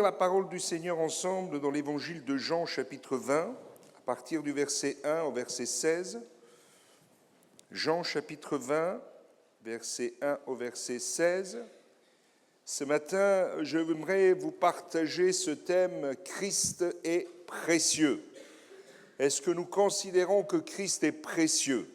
la parole du Seigneur ensemble dans l'évangile de Jean, chapitre 20, à partir du verset 1 au verset 16. Jean, chapitre 20, verset 1 au verset 16. Ce matin, j'aimerais vous partager ce thème « Christ est précieux ». Est-ce que nous considérons que Christ est précieux ?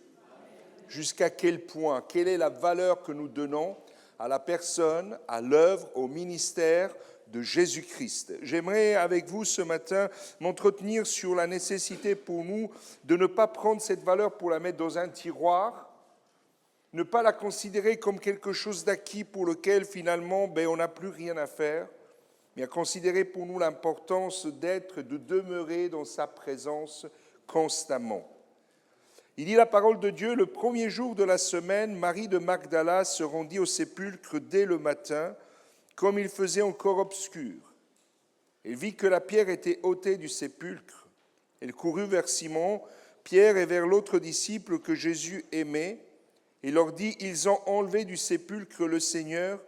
Jusqu'à quel point ? Quelle est la valeur que nous donnons à la personne, à l'œuvre, au ministère de Jésus-Christ ? J'aimerais avec vous ce matin m'entretenir sur la nécessité pour nous de ne pas prendre cette valeur pour la mettre dans un tiroir, ne pas la considérer comme quelque chose d'acquis pour lequel finalement on n'a plus rien à faire, mais à considérer pour nous l'importance d'être, de demeurer dans sa présence constamment. Il dit la parole de Dieu, le premier jour de la semaine, Marie de Magdala se rendit au sépulcre dès le matin, comme il faisait encore obscur. Elle vit que la pierre était ôtée du sépulcre. Elle courut vers Simon, Pierre et vers l'autre disciple que Jésus aimait, et leur dit, « Ils ont enlevé du sépulcre le Seigneur,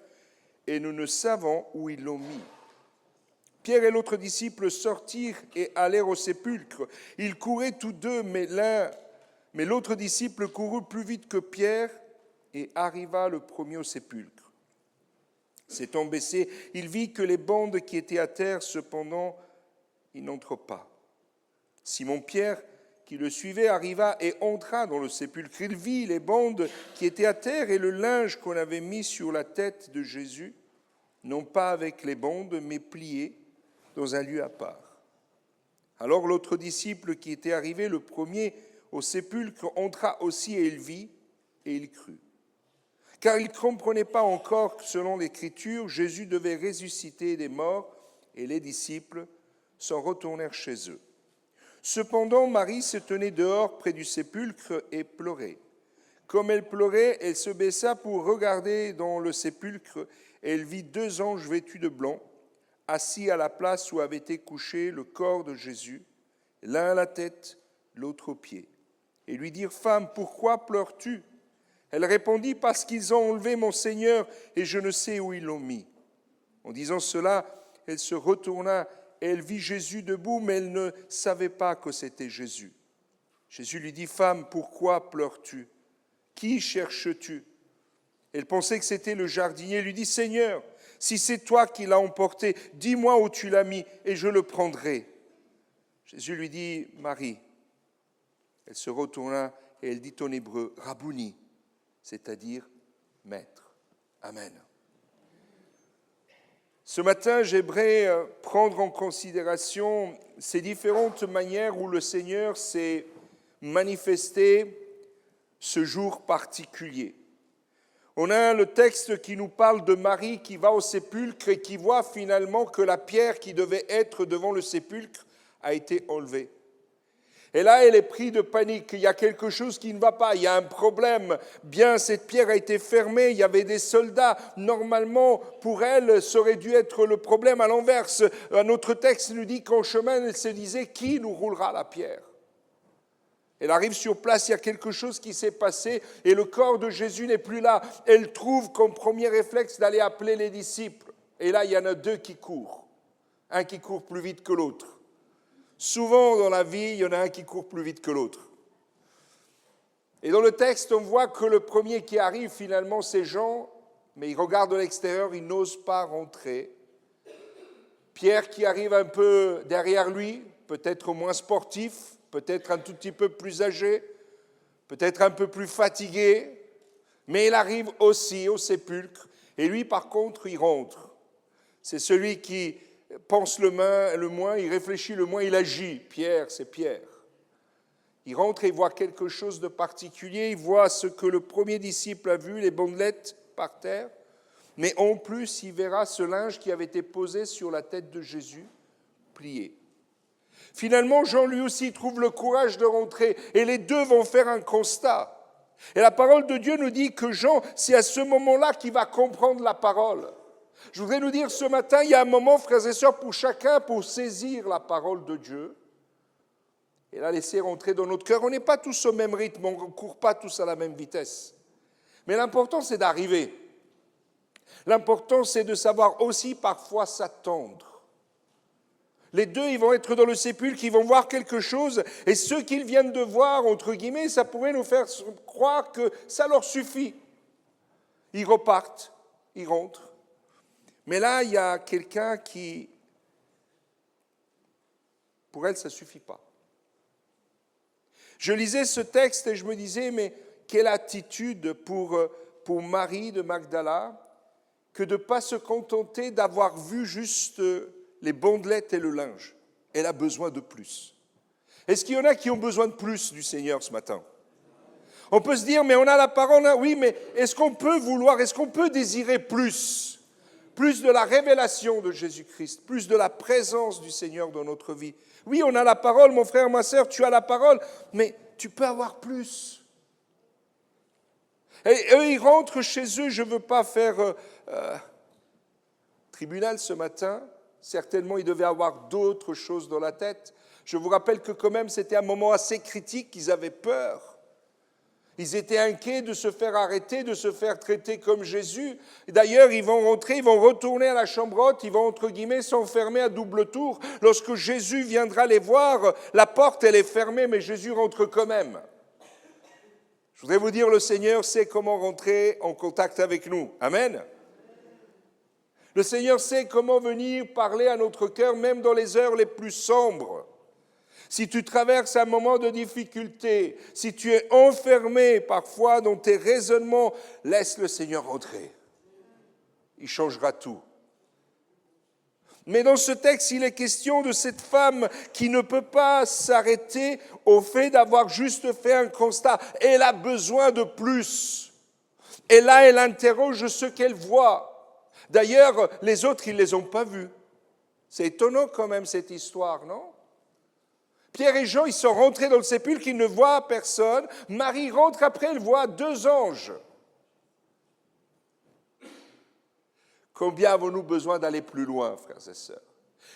et nous ne savons où ils l'ont mis. » Pierre et l'autre disciple sortirent et allèrent au sépulcre. Ils couraient tous deux, mais l'autre disciple courut plus vite que Pierre et arriva le premier au sépulcre. S'étant baissé, il vit que les bandes qui étaient à terre, cependant, il n'entre pas. Simon-Pierre, qui le suivait, arriva et entra dans le sépulcre. Il vit les bandes qui étaient à terre et le linge qu'on avait mis sur la tête de Jésus, non pas avec les bandes, mais plié dans un lieu à part. Alors l'autre disciple qui était arrivé le premier au sépulcre entra aussi et il vit et il crut. Car il ne comprenait pas encore que selon l'Écriture, Jésus devait ressusciter des morts et les disciples s'en retournèrent chez eux. Cependant, Marie se tenait dehors près du sépulcre et pleurait. Comme elle pleurait, elle se baissa pour regarder dans le sépulcre et elle vit 2 anges vêtus de blanc, assis à la place où avait été couché le corps de Jésus, l'un à la tête, l'autre aux pieds. Et lui dirent, « Femme, pourquoi pleures-tu » Elle répondit, « Parce qu'ils ont enlevé mon Seigneur et je ne sais où ils l'ont mis. » En disant cela, elle se retourna et elle vit Jésus debout, mais elle ne savait pas que c'était Jésus. Jésus lui dit, « Femme, pourquoi pleures-tu ? Qui cherches-tu » Elle pensait que c'était le jardinier. Elle lui dit, « Seigneur, si c'est toi qui l'as emporté, dis-moi où tu l'as mis et je le prendrai. » Jésus lui dit, « Marie. » Elle se retourna et elle dit en hébreu, « Rabouni », c'est-à-dire « Maître ». Amen. Ce matin, j'aimerais prendre en considération ces différentes manières où le Seigneur s'est manifesté ce jour particulier. On a le texte qui nous parle de Marie qui va au sépulcre et qui voit finalement que la pierre qui devait être devant le sépulcre a été enlevée. Et là, elle est prise de panique. Il y a quelque chose qui ne va pas. Il y a un problème. Bien, cette pierre a été fermée. Il y avait des soldats. Normalement, pour elle, ça aurait dû être le problème à l'inverse. Un autre texte nous dit qu'en chemin, elle se disait, qui nous roulera la pierre ? Elle arrive sur place, il y a quelque chose qui s'est passé et le corps de Jésus n'est plus là. Elle trouve comme premier réflexe d'aller appeler les disciples. Et là, il y en a 2 qui courent. Un qui court plus vite que l'autre. Souvent dans la vie, il y en a un qui court plus vite que l'autre. Et dans le texte, on voit que le premier qui arrive, finalement, c'est Jean, mais il regarde de l'extérieur, il n'ose pas rentrer. Pierre qui arrive un peu derrière lui, peut-être moins sportif, peut-être un tout petit peu plus âgé, peut-être un peu plus fatigué, mais il arrive aussi au sépulcre. Et lui, par contre, il rentre. C'est celui qui pense le moins, il réfléchit le moins, il agit. Pierre, c'est Pierre. Il rentre et voit quelque chose de particulier. Il voit ce que le premier disciple a vu, les bandelettes par terre. Mais en plus, il verra ce linge qui avait été posé sur la tête de Jésus, plié. Finalement, Jean lui aussi trouve le courage de rentrer et les 2 vont faire un constat. Et la parole de Dieu nous dit que Jean, c'est à ce moment-là qu'il va comprendre la parole. Je voudrais nous dire ce matin, il y a un moment, frères et sœurs, pour chacun, pour saisir la parole de Dieu et la laisser rentrer dans notre cœur. On n'est pas tous au même rythme, on ne court pas tous à la même vitesse. Mais l'important, c'est d'arriver. L'important, c'est de savoir aussi parfois s'attendre. Les deux, ils vont être dans le sépulcre, ils vont voir quelque chose, et ce qu'ils viennent de voir, entre guillemets, ça pourrait nous faire croire que ça leur suffit. Ils repartent, ils rentrent. Mais là, il y a quelqu'un qui, pour elle, ça ne suffit pas. Je lisais ce texte et je me disais, mais quelle attitude pour Marie de Magdala, que de ne pas se contenter d'avoir vu juste les bandelettes et le linge. Elle a besoin de plus. Est-ce qu'il y en a qui ont besoin de plus du Seigneur ce matin? On peut se dire, mais on a la parole, oui, mais est-ce qu'on peut désirer plus? Plus de la révélation de Jésus-Christ, plus de la présence du Seigneur dans notre vie. Oui, on a la parole, mon frère, ma sœur, tu as la parole, mais tu peux avoir plus. Et eux, ils rentrent chez eux, je ne veux pas faire tribunal ce matin, certainement ils devaient avoir d'autres choses dans la tête. Je vous rappelle que quand même c'était un moment assez critique, ils avaient peur. Ils étaient inquiets de se faire arrêter, de se faire traiter comme Jésus. D'ailleurs, ils vont rentrer, ils vont retourner à la chambre haute, ils vont, entre guillemets, s'enfermer à double tour. Lorsque Jésus viendra les voir, la porte, elle est fermée, mais Jésus rentre quand même. Je voudrais vous dire, le Seigneur sait comment rentrer en contact avec nous. Amen. Le Seigneur sait comment venir parler à notre cœur, même dans les heures les plus sombres. Si tu traverses un moment de difficulté, si tu es enfermé parfois dans tes raisonnements, laisse le Seigneur rentrer. Il changera tout. Mais dans ce texte, il est question de cette femme qui ne peut pas s'arrêter au fait d'avoir juste fait un constat. Elle a besoin de plus. Et là, elle interroge ce qu'elle voit. D'ailleurs, les autres, ils ne les ont pas vus. C'est étonnant quand même cette histoire, non ? Pierre et Jean, ils sont rentrés dans le sépulcre, ils ne voient personne. Marie rentre après, elle voit 2 anges. Combien avons-nous besoin d'aller plus loin, frères et sœurs?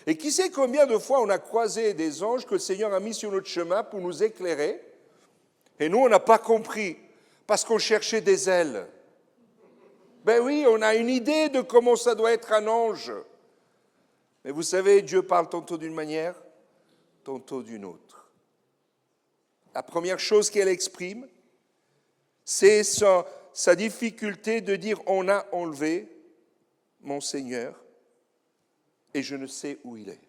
Et qui sait combien de fois on a croisé des anges que le Seigneur a mis sur notre chemin pour nous éclairer, et nous, on n'a pas compris, parce qu'on cherchait des ailes. Ben oui, on a une idée de comment ça doit être un ange. Mais vous savez, Dieu parle tantôt d'une manière, tantôt d'une autre. La première chose qu'elle exprime, c'est sa difficulté de dire « on a enlevé mon Seigneur et je ne sais où il est ».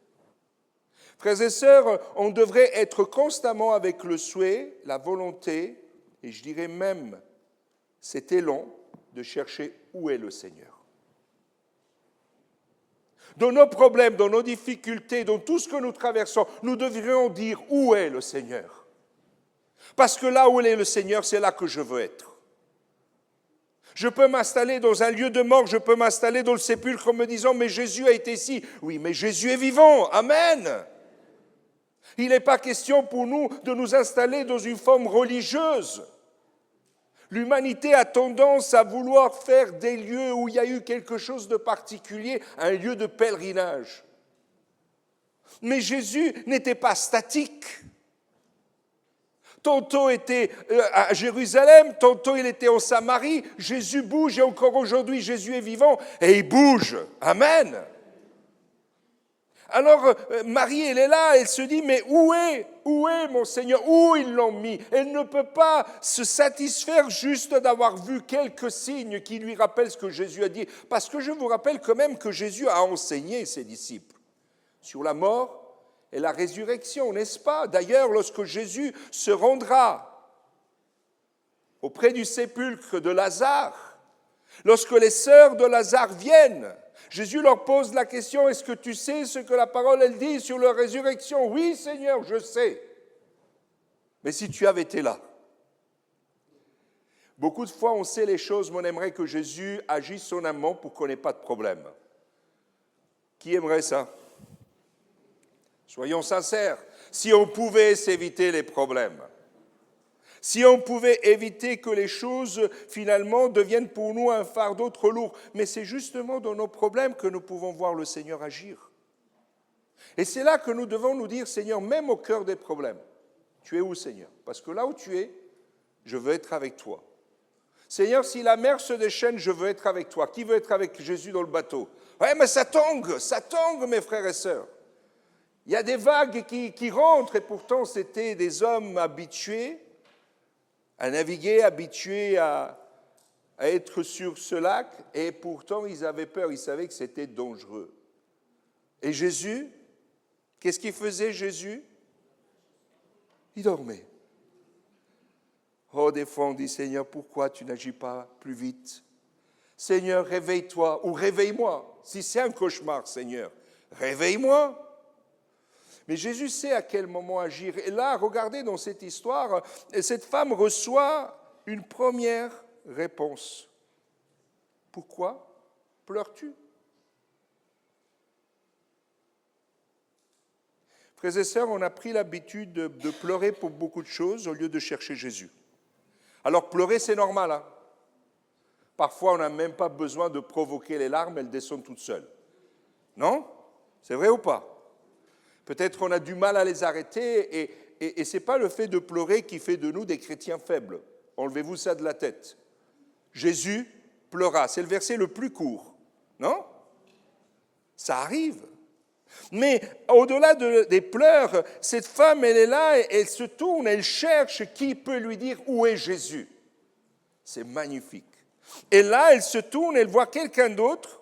Frères et sœurs, on devrait être constamment avec le souhait, la volonté, et je dirais même cet élan de chercher où est le Seigneur. Dans nos problèmes, dans nos difficultés, dans tout ce que nous traversons, nous devrions dire où est le Seigneur. Parce que là où est le Seigneur, c'est là que je veux être. Je peux m'installer dans un lieu de mort, je peux m'installer dans le sépulcre en me disant « mais Jésus a été ici ». Oui, mais Jésus est vivant, amen. Il n'est pas question pour nous de nous installer dans une forme religieuse. L'humanité a tendance à vouloir faire des lieux où il y a eu quelque chose de particulier, un lieu de pèlerinage. Mais Jésus n'était pas statique. Tantôt était à Jérusalem, tantôt il était en Samarie. Jésus bouge et encore aujourd'hui Jésus est vivant et il bouge. Amen. Alors Marie, elle est là, elle se dit, mais où est mon Seigneur? Où ils l'ont mis? Elle ne peut pas se satisfaire juste d'avoir vu quelques signes qui lui rappellent ce que Jésus a dit. Parce que je vous rappelle quand même que Jésus a enseigné ses disciples sur la mort et la résurrection, n'est-ce pas? D'ailleurs, lorsque Jésus se rendra auprès du sépulcre de Lazare, lorsque les sœurs de Lazare viennent, Jésus leur pose la question, est-ce que tu sais ce que la parole elle dit sur la résurrection? Oui, Seigneur, je sais. Mais si tu avais été là. Beaucoup de fois, on sait les choses, mais on aimerait que Jésus agisse son amant pour qu'on n'ait pas de problème. Qui aimerait ça? Soyons sincères, si on pouvait s'éviter les problèmes, si on pouvait éviter que les choses, finalement, deviennent pour nous un fardeau trop lourd. Mais c'est justement dans nos problèmes que nous pouvons voir le Seigneur agir. Et c'est là que nous devons nous dire, Seigneur, même au cœur des problèmes, tu es où, Seigneur? Parce que là où tu es, je veux être avec toi. Seigneur, si la mer se déchaîne, je veux être avec toi. Qui veut être avec Jésus dans le bateau? Ouais, mais ça tangue, mes frères et sœurs. Il y a des vagues qui rentrent, et pourtant c'était des hommes habitués à naviguer, habitués à être sur ce lac, et pourtant ils avaient peur, ils savaient que c'était dangereux. Et Jésus, qu'est-ce qu'il faisait Jésus? Il dormait. Oh, des fois on dit, Seigneur, pourquoi tu n'agis pas plus vite? Seigneur, réveille-toi, ou réveille-moi. Si c'est un cauchemar, Seigneur, réveille-moi. Mais Jésus sait à quel moment agir. Et là, regardez dans cette histoire, cette femme reçoit une première réponse. Pourquoi pleures-tu? Frères et sœurs, on a pris l'habitude de pleurer pour beaucoup de choses au lieu de chercher Jésus. Alors pleurer, c'est normal. Hein? Parfois, on n'a même pas besoin de provoquer les larmes, elles descendent toutes seules. Non? C'est vrai ou pas? Peut-être qu'on a du mal à les arrêter et ce n'est pas le fait de pleurer qui fait de nous des chrétiens faibles. Enlevez-vous ça de la tête. Jésus pleura. C'est le verset le plus court. Non? Ça arrive. Mais au-delà des pleurs, cette femme, elle est là, elle se tourne, elle cherche qui peut lui dire où est Jésus. C'est magnifique. Et là, elle se tourne, elle voit quelqu'un d'autre.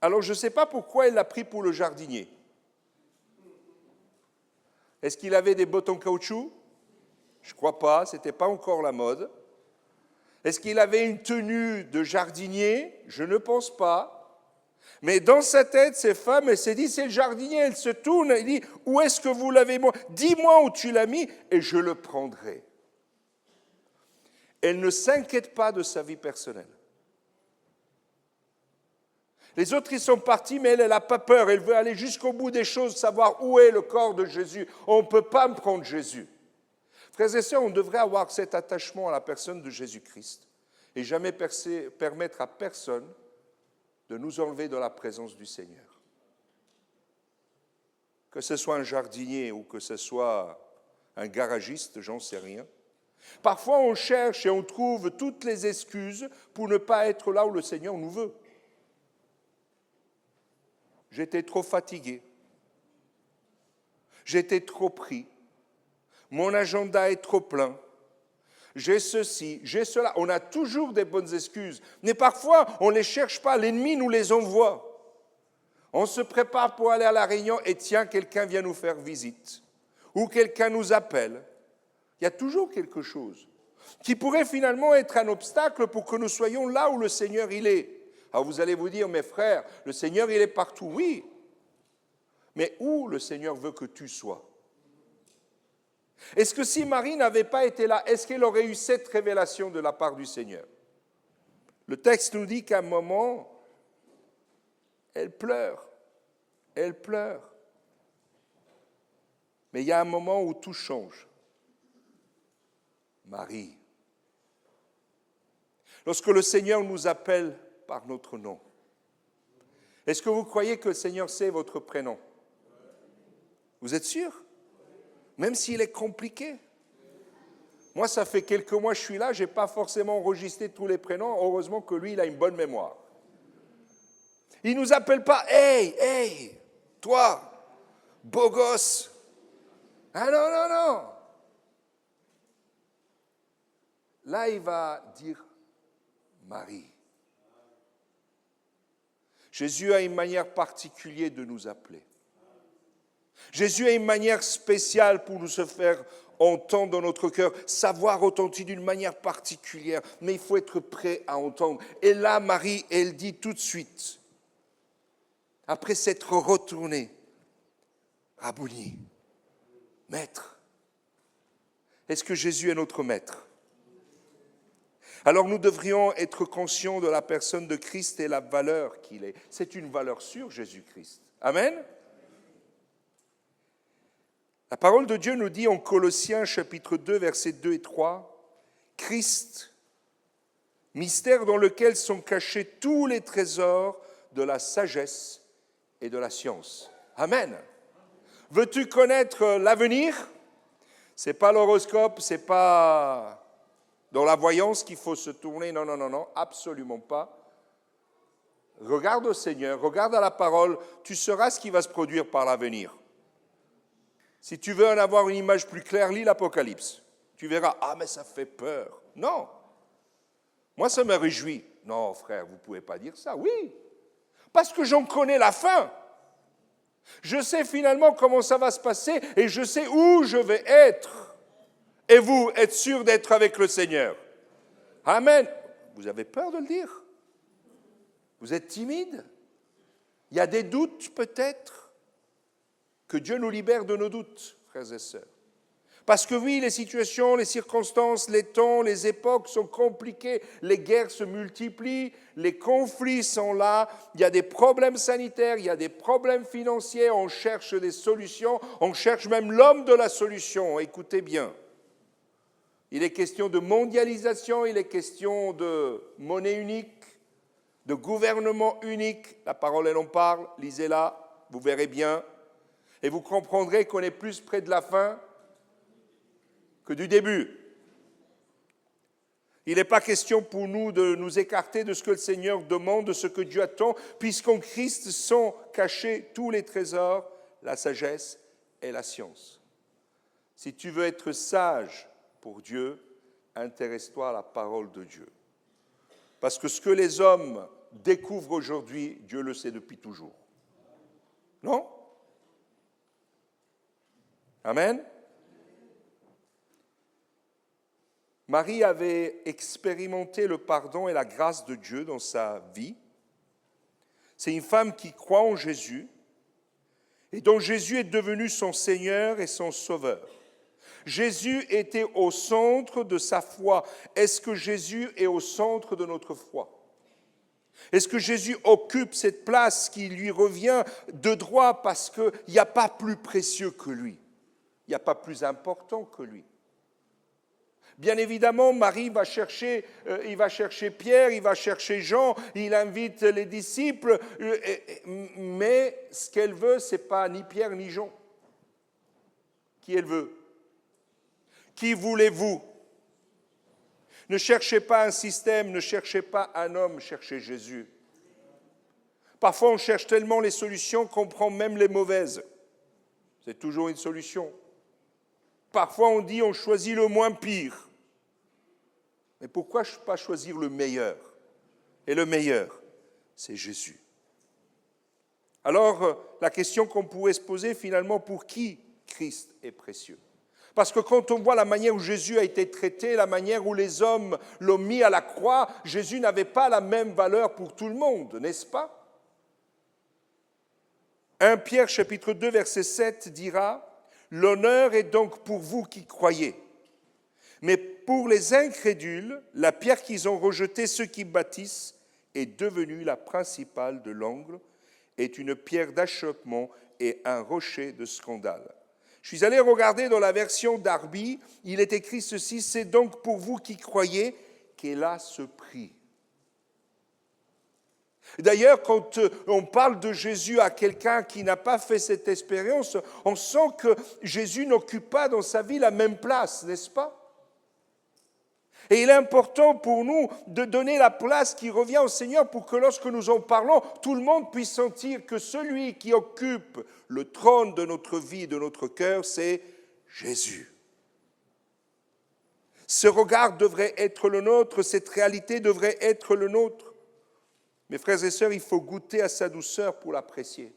Alors, je ne sais pas pourquoi elle l'a pris pour le jardinier. Est-ce qu'il avait des bottes en caoutchouc? Je ne crois pas, ce n'était pas encore la mode. Est-ce qu'il avait une tenue de jardinier? Je ne pense pas. Mais dans sa tête, cette femme, elle s'est dit, c'est le jardinier. Elle se tourne, elle dit, où est-ce que vous l'avez mis? Dis-moi où tu l'as mis et je le prendrai. Elle ne s'inquiète pas de sa vie personnelle. Les autres, ils sont partis, mais elle n'a pas peur. Elle veut aller jusqu'au bout des choses, savoir où est le corps de Jésus. On ne peut pas me prendre Jésus. Frères et sœurs, on devrait avoir cet attachement à la personne de Jésus-Christ et jamais permettre à personne de nous enlever de la présence du Seigneur. Que ce soit un jardinier ou que ce soit un garagiste, j'en sais rien. Parfois, on cherche et on trouve toutes les excuses pour ne pas être là où le Seigneur nous veut. J'étais trop fatigué. J'étais trop pris. Mon agenda est trop plein. J'ai ceci, j'ai cela. On a toujours des bonnes excuses. Mais parfois, on ne les cherche pas. L'ennemi nous les envoie. On se prépare pour aller à la réunion et tiens, quelqu'un vient nous faire visite. Ou quelqu'un nous appelle. Il y a toujours quelque chose qui pourrait finalement être un obstacle pour que nous soyons là où le Seigneur il est. Alors vous allez vous dire, mes frères, le Seigneur il est partout. Oui, mais où le Seigneur veut que tu sois? Est-ce que si Marie n'avait pas été là, est-ce qu'elle aurait eu cette révélation de la part du Seigneur? Le texte nous dit qu'à un moment, elle pleure. Elle pleure. Mais il y a un moment où tout change. Marie. Lorsque le Seigneur nous appelle par notre nom, est-ce que vous croyez que le Seigneur sait votre prénom? Vous êtes sûr? Même s'il est compliqué. Moi, ça fait quelques mois que je suis là, je n'ai pas forcément enregistré tous les prénoms. Heureusement que lui, il a une bonne mémoire. Il ne nous appelle pas « Hey, hey, toi, beau gosse !» Ah non, non, non. Là, il va dire « Marie ». Jésus a une manière particulière de nous appeler. Jésus a une manière spéciale pour nous se faire entendre dans notre cœur, savoir retenter d'une manière particulière, mais il faut être prêt à entendre. Et là, Marie, elle dit tout de suite, après s'être retournée, Rabouni, maître. Est-ce que Jésus est notre maître? Alors nous devrions être conscients de la personne de Christ et la valeur qu'il est. C'est une valeur sûre, Jésus-Christ. Amen. La parole de Dieu nous dit en Colossiens chapitre 2, versets 2 et 3, « Christ, mystère dans lequel sont cachés tous les trésors de la sagesse et de la science. » Amen. Veux-tu connaître l'avenir? Ce n'est pas l'horoscope, ce n'est pas dans la voyance qu'il faut se tourner. Non, non, non, non, absolument pas. regarde au Seigneur, regarde à la parole, tu sauras ce qui va se produire par l'avenir. Si tu veux en avoir une image plus claire, lis l'Apocalypse. Tu verras, ah mais ça fait peur. Non, moi ça me réjouit. Non frère, vous ne pouvez pas dire ça. Oui, parce que j'en connais la fin. Je sais finalement comment ça va se passer et je sais où je vais être. Et vous, êtes sûr d'être avec le Seigneur. Amen. Vous avez peur de le dire? Vous êtes timide? Il y a des doutes peut-être? Que Dieu nous libère de nos doutes, frères et sœurs. Parce que oui, les situations, les circonstances, les temps, les époques sont compliquées, les guerres se multiplient, les conflits sont là, il y a des problèmes sanitaires, il y a des problèmes financiers, on cherche des solutions, on cherche même l'homme de la solution, écoutez bien. Il est question de mondialisation, il est question de monnaie unique, de gouvernement unique, la parole elle en parle, lisez-la, vous verrez bien, et vous comprendrez qu'on est plus près de la fin que du début. Il n'est pas question pour nous de nous écarter de ce que le Seigneur demande, de ce que Dieu attend, puisqu'en Christ sont cachés tous les trésors, la sagesse et la science. Si tu veux être sage pour Dieu, intéresse-toi à la parole de Dieu. Parce que ce que les hommes découvrent aujourd'hui, Dieu le sait depuis toujours. Non? Amen? Marie avait expérimenté le pardon et la grâce de Dieu dans sa vie. C'est une femme qui croit en Jésus et dont Jésus est devenu son Seigneur et son Sauveur. Jésus était au centre de sa foi. Est-ce que Jésus est au centre de notre foi? Est-ce que Jésus occupe cette place qui lui revient de droit parce qu'il n'y a pas plus précieux que lui? Il n'y a pas plus important que lui? Bien évidemment, Marie va chercher, il va chercher Pierre, il va chercher Jean, il invite les disciples, mais ce qu'elle veut, ce n'est pas ni Pierre ni Jean. Qui elle veut? Qui voulez-vous? Ne cherchez pas un système, ne cherchez pas un homme, cherchez Jésus. Parfois, on cherche tellement les solutions qu'on prend même les mauvaises. C'est toujours une solution. Parfois, on dit on choisit le moins pire. Mais pourquoi pas choisir le meilleur? Et le meilleur, c'est Jésus. Alors, la question qu'on pourrait se poser finalement, pour qui Christ est précieux? Parce que quand on voit la manière où Jésus a été traité, la manière où les hommes l'ont mis à la croix, Jésus n'avait pas la même valeur pour tout le monde, n'est-ce pas? 1 Pierre chapitre 2 verset 7 dira « L'honneur est donc pour vous qui croyez. Mais pour les incrédules, la pierre qu'ils ont rejetée, ceux qui bâtissent, est devenue la principale de l'angle, est une pierre d'achoppement et un rocher de scandale. » Je suis allé regarder dans la version Darby, il est écrit ceci, « C'est donc pour vous qui croyez qu'elle a ce prix. » D'ailleurs, quand on parle de Jésus à quelqu'un qui n'a pas fait cette expérience, on sent que Jésus n'occupe pas dans sa vie la même place, n'est-ce pas? Et il est important pour nous de donner la place qui revient au Seigneur pour que lorsque nous en parlons, tout le monde puisse sentir que celui qui occupe le trône de notre vie, de notre cœur, c'est Jésus. Ce regard devrait être le nôtre, cette réalité devrait être le nôtre. Mes frères et sœurs, il faut goûter à sa douceur pour l'apprécier.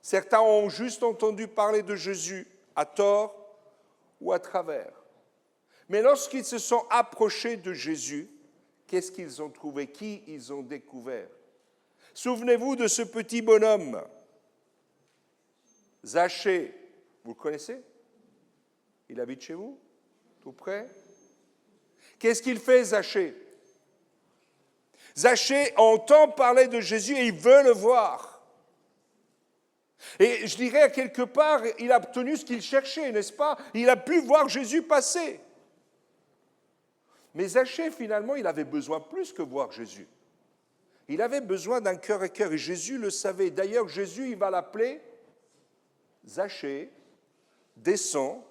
Certains ont juste entendu parler de Jésus à tort ou à travers. Mais lorsqu'ils se sont approchés de Jésus, qu'est-ce qu'ils ont trouvé? Qui ils ont découvert? Souvenez-vous de ce petit bonhomme, Zachée. Vous le connaissez? Il habite chez vous? Tout près? Qu'est-ce qu'il fait, Zachée? Zachée entend parler de Jésus et il veut le voir. Et je dirais à quelque part, il a obtenu ce qu'il cherchait, n'est-ce pas? Il a pu voir Jésus passer. Mais Zachée, finalement, il avait besoin plus que voir Jésus. Il avait besoin d'un cœur à cœur, et Jésus le savait. D'ailleurs, Jésus, il va l'appeler Zachée, descends,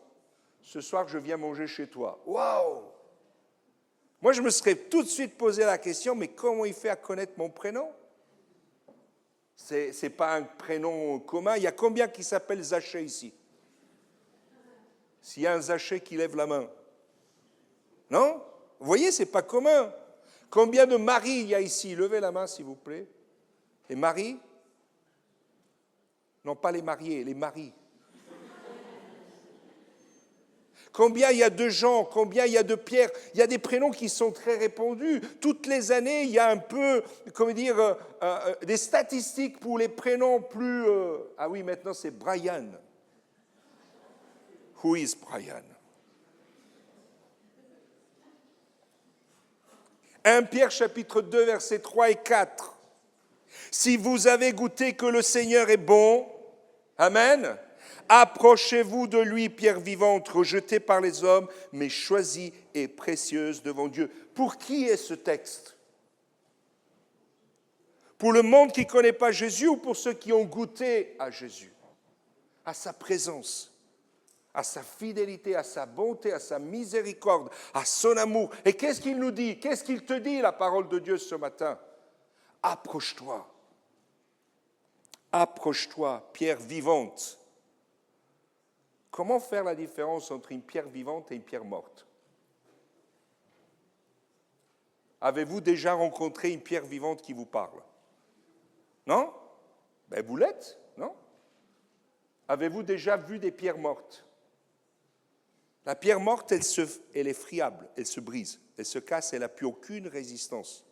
ce soir je viens manger chez toi. Waouh! Moi, je me serais tout de suite posé la question, mais comment il fait à connaître mon prénom? C'est pas un prénom commun. Il y a combien qui s'appellent Zaché ici? S'il y a un Zaché qui lève la main. Non? Vous voyez, c'est pas commun. Combien de Marie il y a ici? Levez la main, s'il vous plaît. Les maris? Non, pas les mariés, les maris. Combien il y a de Jean? Combien il y a de Pierre? Il y a des prénoms qui sont très répandus. Toutes les années, il y a un peu, comment dire, des statistiques pour les prénoms plus... Ah oui, maintenant c'est Brian. Who is Brian? 1 Pierre chapitre 2, versets 3 et 4. Si vous avez goûté que le Seigneur est bon, amen, approchez-vous de lui, pierre vivante, rejetée par les hommes, mais choisie et précieuse devant Dieu. Pour qui est ce texte? Pour le monde qui ne connaît pas Jésus ou pour ceux qui ont goûté à Jésus, à sa présence, à sa fidélité, à sa bonté, à sa miséricorde, à son amour? Et qu'est-ce qu'il nous dit? Qu'est-ce qu'il te dit, la parole de Dieu ce matin? Approche-toi. Approche-toi, pierre vivante. Comment faire la différence entre une pierre vivante et une pierre morte? Avez-vous déjà rencontré une pierre vivante qui vous parle? Non? Ben vous l'êtes, non? Avez-vous déjà vu des pierres mortes? La pierre morte, elle est friable, elle se brise, elle se casse, elle n'a plus aucune résistance.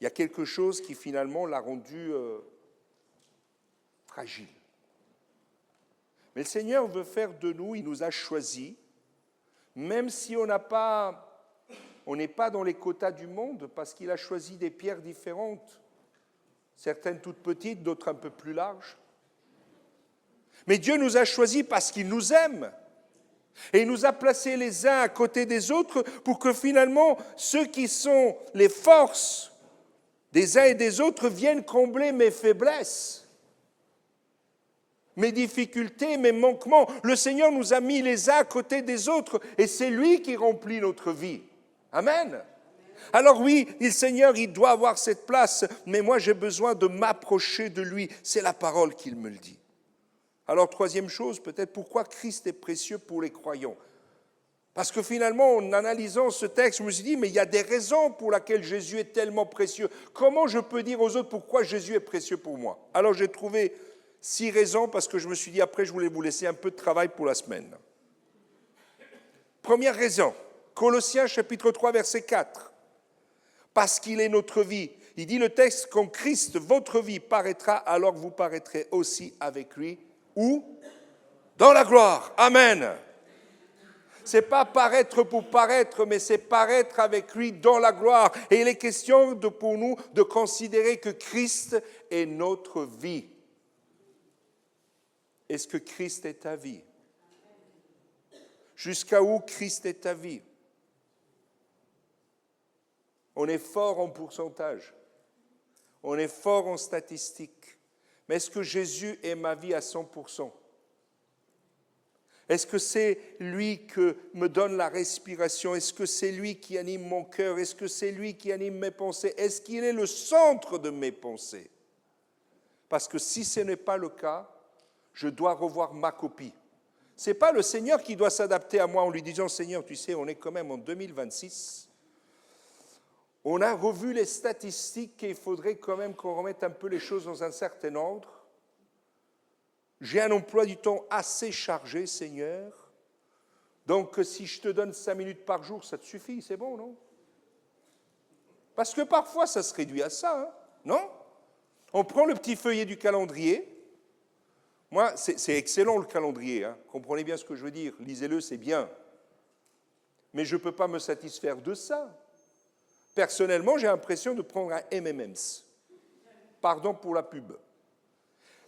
Il y a quelque chose qui finalement l'a rendue fragile. Mais le Seigneur veut faire de nous, il nous a choisis, même si on n'est pas dans les quotas du monde, parce qu'il a choisi des pierres différentes, certaines toutes petites, d'autres un peu plus larges. Mais Dieu nous a choisis parce qu'il nous aime. Et il nous a placés les uns à côté des autres pour que finalement, ceux qui sont les forces des uns et des autres viennent combler mes faiblesses, mes difficultés, mes manquements. Le Seigneur nous a mis les uns à côté des autres et c'est lui qui remplit notre vie. Amen. Alors oui, le Seigneur, il doit avoir cette place, mais moi j'ai besoin de m'approcher de lui. C'est la parole qu'il me le dit. Alors troisième chose, peut-être pourquoi Christ est précieux pour les croyants. Parce que finalement, en analysant ce texte, je me suis dit, mais il y a des raisons pour lesquelles Jésus est tellement précieux. Comment je peux dire aux autres pourquoi Jésus est précieux pour moi? Alors j'ai trouvé 6 raisons, parce que je me suis dit, après, je voulais vous laisser un peu de travail pour la semaine. Première raison, Colossiens chapitre 3, verset 4. Parce qu'il est notre vie. Il dit le texte, quand Christ, votre vie, paraîtra, alors vous paraîtrez aussi avec lui. Où? Dans la gloire. Amen. Ce n'est pas paraître pour paraître, mais c'est paraître avec lui dans la gloire. Et il est question pour nous de considérer que Christ est notre vie. Est-ce que Christ est ta vie? Jusqu'à où Christ est ta vie? On est fort en pourcentage. On est fort en statistiques. Mais est-ce que Jésus est ma vie à 100%? Est-ce que c'est lui qui me donne la respiration? Est-ce que c'est lui qui anime mon cœur? Est-ce que c'est lui qui anime mes pensées? Est-ce qu'il est le centre de mes pensées? Parce que si ce n'est pas le cas, je dois revoir ma copie. Ce n'est pas le Seigneur qui doit s'adapter à moi en lui disant « Seigneur, tu sais, on est quand même en 2026. On a revu les statistiques et il faudrait quand même qu'on remette un peu les choses dans un certain ordre. J'ai un emploi du temps assez chargé, Seigneur. Donc, si je te donne 5 minutes par jour, ça te suffit, c'est bon, non? Parce que parfois, ça se réduit à ça, hein, non? On prend le petit feuillet du calendrier. Moi, c'est excellent le calendrier, hein. Comprenez bien ce que je veux dire. Lisez-le, c'est bien. Mais je ne peux pas me satisfaire de ça. Personnellement, j'ai l'impression de prendre un M&M's. Pardon pour la pub.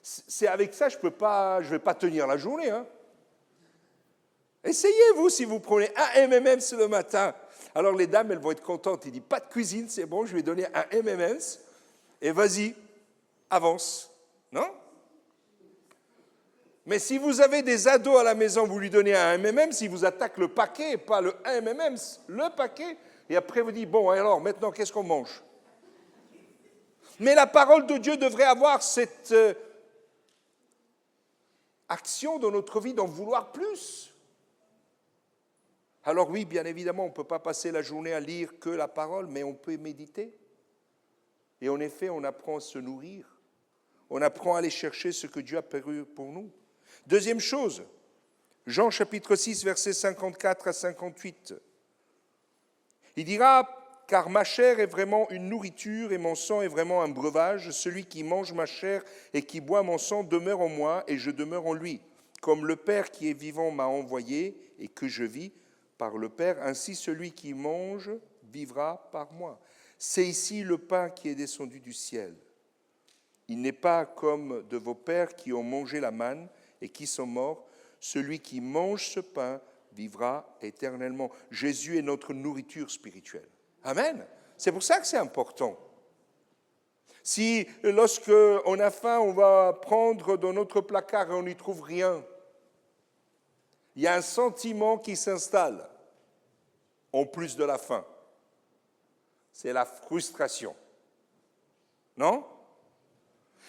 C'est avec ça, je ne vais pas tenir la journée. Hein. Essayez, vous, si vous prenez un M&M's le matin. Alors les dames, elles vont être contentes. Il dit, pas de cuisine, c'est bon, je vais donner un M&M's. Et vas-y, avance. Non? Mais si vous avez des ados à la maison, vous lui donnez un M&M's, il vous attaque le paquet, pas le M&M's, le paquet. Et après, vous dites, bon, alors, maintenant, qu'est-ce qu'on mange? Mais la parole de Dieu devrait avoir cette action dans notre vie d'en vouloir plus. Alors oui, bien évidemment, on ne peut pas passer la journée à lire que la parole, mais on peut méditer. Et en effet, on apprend à se nourrir. On apprend à aller chercher ce que Dieu a prévu pour nous. Deuxième chose, Jean chapitre 6, versets 54 à 58. Il dira, « Car ma chair est vraiment une nourriture et mon sang est vraiment un breuvage. Celui qui mange ma chair et qui boit mon sang demeure en moi et je demeure en lui. Comme le Père qui est vivant m'a envoyé et que je vis par le Père, ainsi celui qui mange vivra par moi. C'est ici le pain qui est descendu du ciel. Il n'est pas comme de vos pères qui ont mangé la manne et qui sont morts. Celui qui mange ce pain vivra éternellement. » Jésus est notre nourriture spirituelle. Amen. C'est pour ça que c'est important. Si lorsque on a faim, on va prendre dans notre placard et on n'y trouve rien, il y a un sentiment qui s'installe en plus de la faim. C'est la frustration. Non?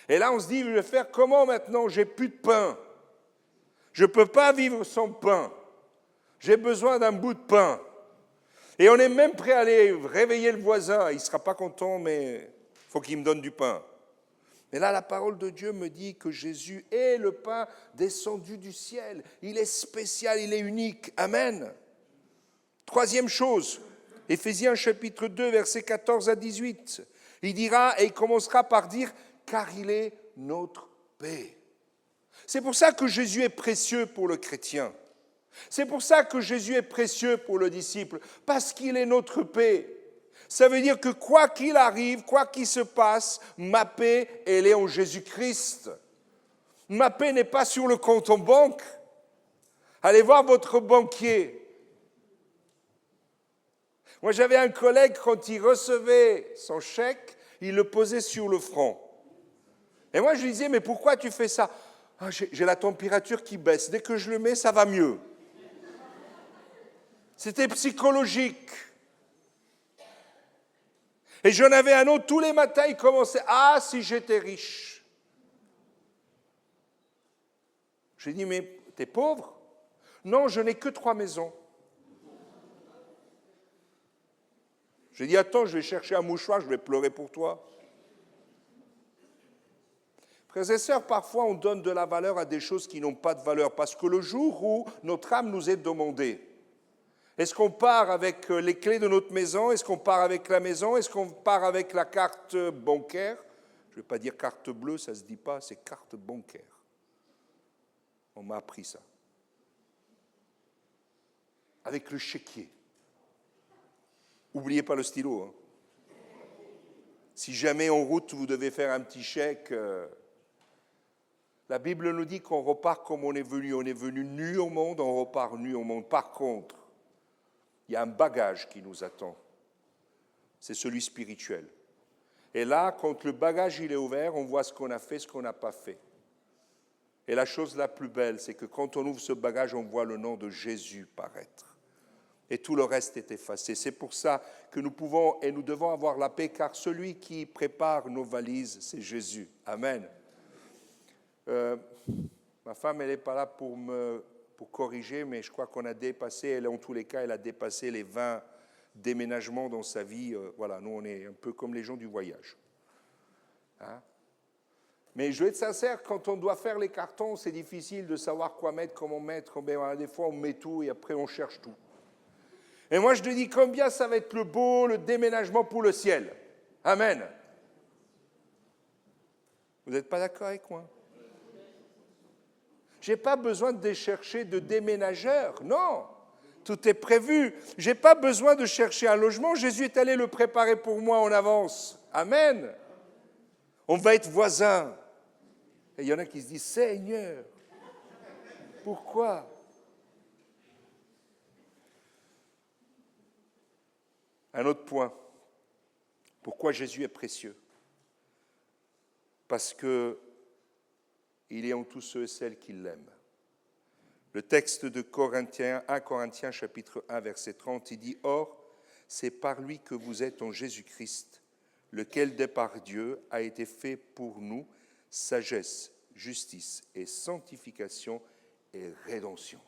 Et là, on se dit, je vais faire comment maintenant? J'ai plus de pain. Je ne peux pas vivre sans pain. J'ai besoin d'un bout de pain. Et on est même prêt à aller réveiller le voisin. Il ne sera pas content, mais il faut qu'il me donne du pain. Mais là, la parole de Dieu me dit que Jésus est le pain descendu du ciel. Il est spécial, il est unique. Amen. Troisième chose, Éphésiens chapitre 2, versets 14 à 18. Il dira, et il commencera par dire, « Car il est notre paix ». C'est pour ça que Jésus est précieux pour le chrétien. C'est pour ça que Jésus est précieux pour le disciple, parce qu'il est notre paix. Ça veut dire que quoi qu'il arrive, quoi qu'il se passe, ma paix, elle est en Jésus-Christ. Ma paix n'est pas sur le compte en banque. Allez voir votre banquier. Moi, j'avais un collègue, quand il recevait son chèque, il le posait sur le front. Et moi, je lui disais, mais pourquoi tu fais ça? Ah, j'ai la température qui baisse. Dès que je le mets, ça va mieux. C'était psychologique. Et j'en avais un autre, tous les matins, il commençait, « Ah, si j'étais riche !» J'ai dit, mais t'es pauvre? Non, je n'ai que 3 maisons. J'ai dit, attends, je vais chercher un mouchoir, je vais pleurer pour toi. Frères et sœurs, parfois on donne de la valeur à des choses qui n'ont pas de valeur, parce que le jour où notre âme nous est demandée, est-ce qu'on part avec les clés de notre maison? Est-ce qu'on part avec la maison? Est-ce qu'on part avec la carte bancaire? Je ne vais pas dire carte bleue, ça ne se dit pas, c'est carte bancaire. On m'a appris ça. Avec le chéquier. N'oubliez pas le stylo. Hein. Si jamais en route, vous devez faire un petit chèque, la Bible nous dit qu'on repart comme on est venu. On est venu nu au monde, on repart nu au monde. Par contre, il y a un bagage qui nous attend. C'est celui spirituel. Et là, quand le bagage il est ouvert, on voit ce qu'on a fait, ce qu'on n'a pas fait. Et la chose la plus belle, c'est que quand on ouvre ce bagage, on voit le nom de Jésus paraître. Et tout le reste est effacé. C'est pour ça que nous pouvons et nous devons avoir la paix, car celui qui prépare nos valises, c'est Jésus. Amen. Ma femme, elle n'est pas là pour corriger, mais je crois qu'on a dépassé, elle en tous les cas, elle a dépassé les 20 déménagements dans sa vie. Voilà, nous, on est un peu comme les gens du voyage. Hein? Mais je vais être sincère, quand on doit faire les cartons, c'est difficile de savoir quoi mettre, comment mettre. Des fois, on met tout et après, on cherche tout. Et moi, je te dis combien ça va être le déménagement pour le ciel. Amen. Vous n'êtes pas d'accord avec moi? Je n'ai pas besoin de chercher de déménageur, non. Tout est prévu. Je n'ai pas besoin de chercher un logement. Jésus est allé le préparer pour moi en avance. Amen. On va être voisins. Et il y en a qui se disent, Seigneur, pourquoi? Un autre point. Pourquoi Jésus est précieux? Parce que il est en tous ceux et celles qui l'aiment. Le texte de 1 Corinthiens chapitre 1, verset 30, il dit « Or, c'est par lui que vous êtes en Jésus-Christ, lequel de par Dieu a été fait pour nous sagesse, justice et sanctification et rédemption.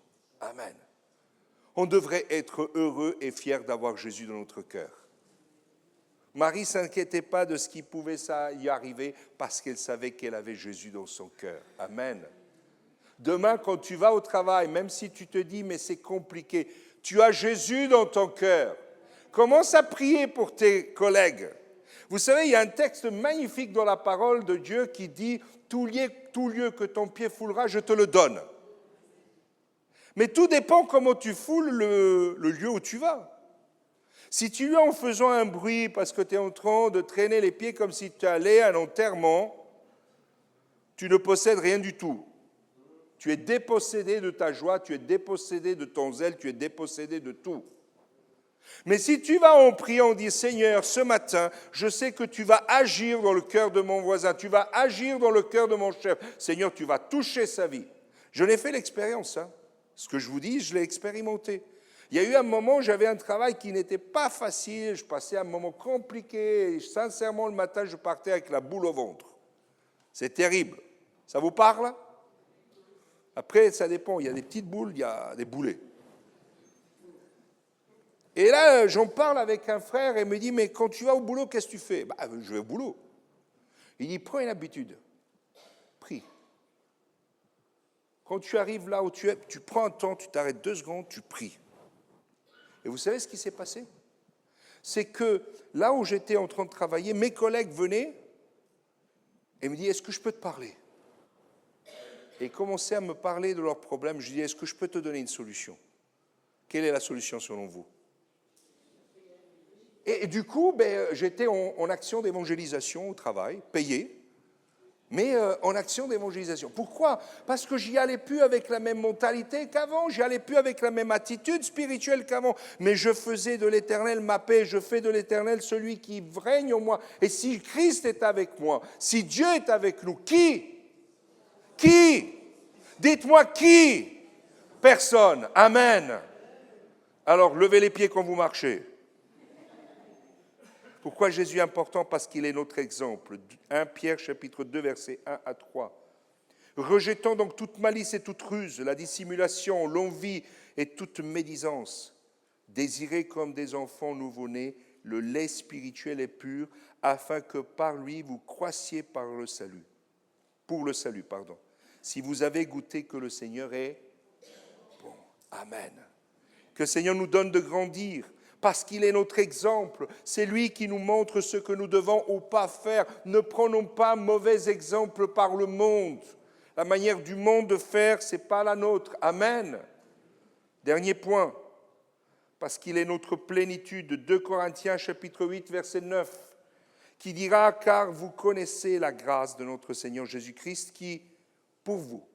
Amen. On devrait être heureux et fiers d'avoir Jésus dans notre cœur. Marie ne s'inquiétait pas de ce qui pouvait y arriver parce qu'elle savait qu'elle avait Jésus dans son cœur. Amen. Demain, quand tu vas au travail, même si tu te dis « mais c'est compliqué », tu as Jésus dans ton cœur. Commence à prier pour tes collègues. Vous savez, il y a un texte magnifique dans la parole de Dieu qui dit « tout lieu que ton pied foulera, je te le donne ». Mais tout dépend comment tu foules le lieu où tu vas. Si tu es en faisant un bruit parce que tu es en train de traîner les pieds comme si tu allais à un enterrement, tu ne possèdes rien du tout. Tu es dépossédé de ta joie, tu es dépossédé de ton zèle, tu es dépossédé de tout. Mais si tu vas en priant, dire Seigneur, ce matin, je sais que tu vas agir dans le cœur de mon voisin, tu vas agir dans le cœur de mon chef. Seigneur, tu vas toucher sa vie. Je l'ai fait l'expérience, hein. Ce que je vous dis, je l'ai expérimenté. Il y a eu un moment où j'avais un travail qui n'était pas facile, je passais un moment compliqué, et sincèrement, le matin, je partais avec la boule au ventre. C'est terrible. Ça vous parle? Après, ça dépend, il y a des petites boules, il y a des boulets. Et là, j'en parle avec un frère et il me dit, mais quand tu vas au boulot, qu'est-ce que tu fais? Je vais au boulot. Il dit, prends une habitude. Prie. Quand tu arrives là où tu es, tu prends un temps, tu t'arrêtes 2 secondes, tu pries. Et vous savez ce qui s'est passé? C'est que là où j'étais en train de travailler, mes collègues venaient et me disaient, est-ce que je peux te parler? Et ils commençaient à me parler de leurs problèmes. Je disais, est-ce que je peux te donner une solution? Quelle est la solution selon vous? Et du coup, j'étais en action d'évangélisation au travail, payé, mais en action d'évangélisation. Pourquoi? Parce que j'y allais plus avec la même mentalité qu'avant, j'y allais plus avec la même attitude spirituelle qu'avant, mais je faisais de l'Éternel ma paix, je fais de l'Éternel celui qui règne en moi. Et si Christ est avec moi, si Dieu est avec nous, qui? Dites-moi qui? Personne. Amen. Alors, levez les pieds quand vous marchez. Pourquoi Jésus est important? Parce qu'il est notre exemple. 1 Pierre chapitre 2, versets 1 à 3. Rejetant donc toute malice et toute ruse, la dissimulation, l'envie et toute médisance, désirez comme des enfants nouveau-nés le lait spirituel et pur, afin que par lui vous croissiez pour le salut. Si vous avez goûté que le Seigneur est bon. Amen. Que le Seigneur nous donne de grandir, parce qu'il est notre exemple. C'est lui qui nous montre ce que nous devons ou pas faire. Ne prenons pas mauvais exemple par le monde. La manière du monde de faire, ce n'est pas la nôtre. Amen. Dernier point, parce qu'il est notre plénitude. 2 Corinthiens chapitre 8, verset 9, qui dira, car vous connaissez la grâce de notre Seigneur Jésus-Christ qui, pour vous,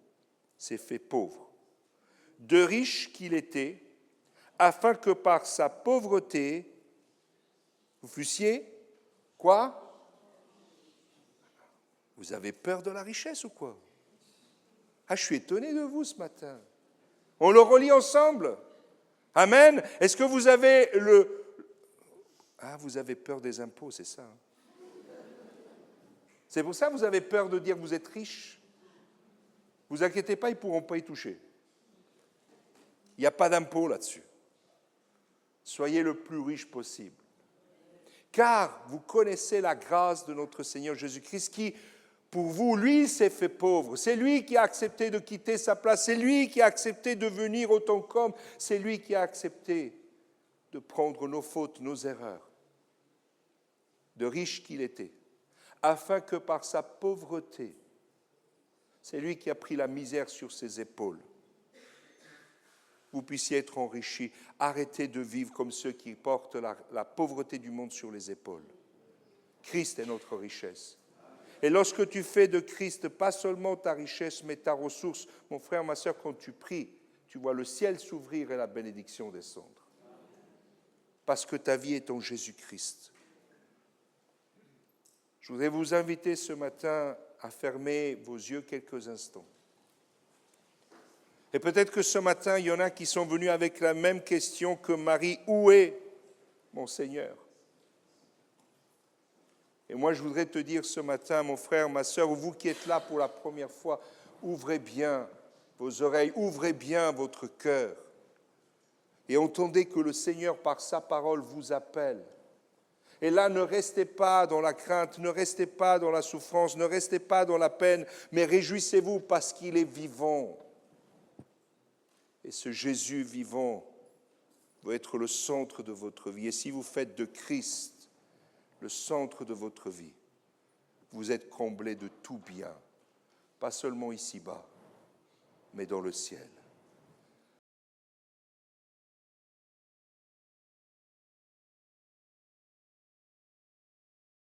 s'est fait pauvre. De riche qu'il était, afin que par sa pauvreté, vous fussiez, quoi? Vous avez peur de la richesse ou quoi? Ah, je suis étonné de vous ce matin. On le relit ensemble. Amen. Est-ce que vous avez vous avez peur des impôts, c'est ça? C'est pour ça que vous avez peur de dire que vous êtes riche? Ne vous inquiétez pas, ils ne pourront pas y toucher. Il n'y a pas d'impôt là-dessus. Soyez le plus riche possible. Car vous connaissez la grâce de notre Seigneur Jésus-Christ qui, pour vous, lui, s'est fait pauvre. C'est lui qui a accepté de quitter sa place. C'est lui qui a accepté de venir autant qu'homme. C'est lui qui a accepté de prendre nos fautes, nos erreurs, de riche qu'il était, afin que par sa pauvreté, c'est lui qui a pris la misère sur ses épaules, vous puissiez être enrichis. Arrêtez de vivre comme ceux qui portent la pauvreté du monde sur les épaules. Christ est notre richesse. Et lorsque tu fais de Christ pas seulement ta richesse, mais ta ressource, mon frère, ma soeur, quand tu pries, tu vois le ciel s'ouvrir et la bénédiction descendre. Parce que ta vie est en Jésus-Christ. Je voudrais vous inviter ce matin à fermer vos yeux quelques instants. Et peut-être que ce matin, il y en a qui sont venus avec la même question que Marie. Où est mon Seigneur. Et moi, je voudrais te dire ce matin, mon frère, ma sœur, ou vous qui êtes là pour la première fois, ouvrez bien vos oreilles, ouvrez bien votre cœur et entendez que le Seigneur, par sa parole, vous appelle. Et là, ne restez pas dans la crainte, ne restez pas dans la souffrance, ne restez pas dans la peine, mais réjouissez-vous parce qu'il est vivant. Et ce Jésus vivant doit être le centre de votre vie. Et si vous faites de Christ le centre de votre vie, vous êtes comblés de tout bien, pas seulement ici-bas, mais dans le ciel.